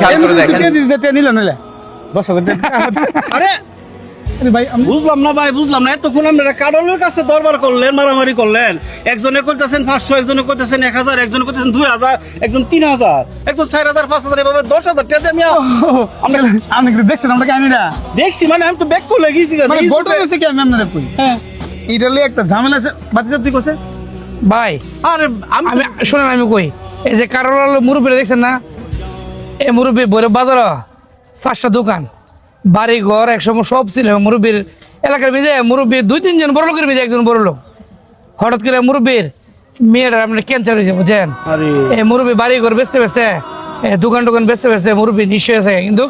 খেয়াল করে দেখেন। নিল নিলে 10,000 টাকা। আরে আরে ভাই আমি বুঝলাম না ভাই, বুঝলাম না। এতক্ষণ আপনারা কাডলের কাছে দরবার করলেন, মারামারি করলেন। একজনে করতেছেন 500, একজনে করতেছেন 1000, একজনে করতেছেন 2000, একজন 3000, একজন 4000, 5000, এভাবে 10,000 টাকা দিয়ে আমি কিন্তু দেখছেন আমরা কাহিনী না দেখছি। মানে আমি তো ব্যাক করে গেছি। মানে ঘটনা হয়েছে কি আমি আপনাদের কই হ্যাঁ, এইটা লিয়ে একটা ঝামেলা আছে বাতিজা তুই কইছে ভাই আরে আমি আমি শোনেন, আমি কই এই যে কারোর মুরব্বী দেখছেন না, এই মুরব্বী বইরে বাজার 5টা দোকান, বাড়ি ঘর একসময় সব ছিল। মুরব্বীর এলাকার মধ্যে মুরব্বীর 2-3 জন বড় লোকের মধ্যে একজন বড় লোক। হঠাৎ করে মুরব্বীর মেয়েটার আপনার ক্যান্সার হয়েছে, বুঝছেন? আরে এই মুরব্বী বাড়ি ঘর বেচতে বেচতে, দোকান টোকান বেচতে বেচতে মুরব্বী নিঃস্ব হয়েছে। কিন্তু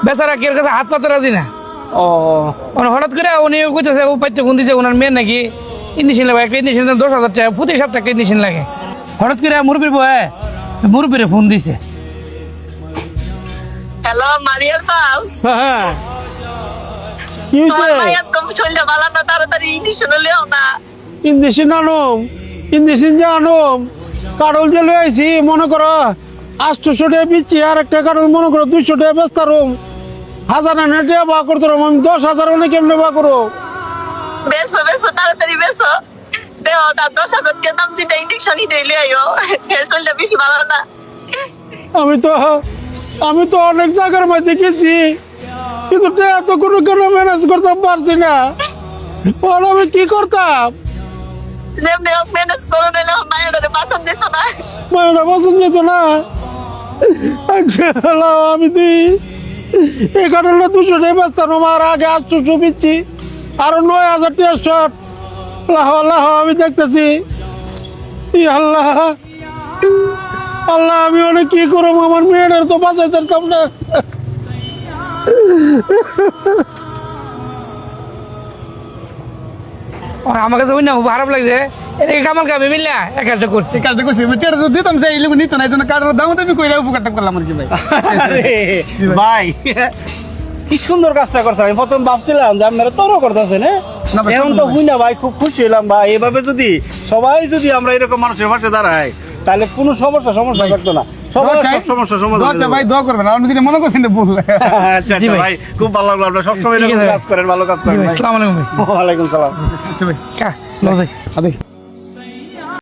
বেচারা কেউ কাছে হাত পাতে রাজি না। ও মানে হঠাৎ করে উনি কইতেছে ও পাইতে ফোন দিছে ওনার মেয়ের নাকি ইঞ্জেকশন লাগে, একটা ইঞ্জেকশন 10,000 টাকা, প্রতি সপ্তাহে একটা ইঞ্জেকশন লাগে। হঠাৎ করে মুরব্বীর বয়ে মুরব্বীরে ফোন দিছে। হ্যালো মারিয়ার বাপ, হ্যাঁ, কি তোমার হয়েছে? মায়ের তো শরীরটা ভালো না, তাড়াতাড়ি ইঞ্জেকশন লিও না। ইন্দেশিন আনুম, ইন্দেশিন যে আনুম, কাডল যে লই আইছি, মনে করো 800 টাকা বিচ্ছি, আর একটা কাডল মনে করো 200 টাকা বেচতারুম। 1000 টাকা বা করতাম আমি, 10,000 অনেক কেমনে বা করো? বেসো বেসো, তাড়াতাড়ি বেসো। দেহ তার 10,000 টাকা দাম, যেটা ইঞ্জেকশন হিটে লিয়ে আইও। এর শরীরটা বেশি ভালো না। আমি তো অনেক জায়গার মধ্যে গেছি, কিন্তু টাকা তো কোনো ম্যানেজ করতাম পারছি না। আর আমি কি করতাম? যেমনি হোক ম্যানেজ করো, নাহলে আমার মায়ের বাঁচান যেত না। মায়েরা পছন্দ যেত না। আচ্ছা লাও, আমি দিই এই কারণে 200 টাকা বেচতাম, আর আগে 800 বিচ্ছি, আরো 9,000 টাকা শর্ট। লাহ আমি দেখতেছি। ই আল্লাহ আল্লাহ, আমি অনেক কি করবো, আমার মেয়েটার তো বাঁচাইতে পারতাম না। আর আমার কাছে ওই না খুব খারাপ লাগছে। এটাকে কামাল কামে মিললা এক কাজটা করছি। এই কাজটা করছি টের তো দিতাম সেই লোক নিত না, এই জন্য কারোর দাম আমি কইরা উপকারটা করলাম আর কি ভাই। আরে ভাই, কি সুন্দর কাজটা করছে। আমি প্রথম ভাবছিলাম যে আপনারা তরো করতেছেন, না ভাই, এখন তো হুই না ভাই, খুব খুশি হলাম ভাই। এভাবে যদি সবাই আমরা এরকম মানুষের পাশে দাঁড়াই, তাহলে কোনো সমস্যা থাকতো না। সবার সব সমস্যার সমাধান হয়ে আচ্ছা যাবে। ভাই দোয়া করবেন, আমি যদি মনে করছেন ভুল। আচ্ছা জি ভাই। ভাই, খুব ভালো লাগলো। আপনারা সবসময় ঠিক এরকম আছে ভাই। কাজ করেন, ভালো কাজ করেন ভাই। আসসালামু আলাইকুম ভাই। ওয়ালাইকুম সালাম। আচ্ছা ভাই কা লজাই আদি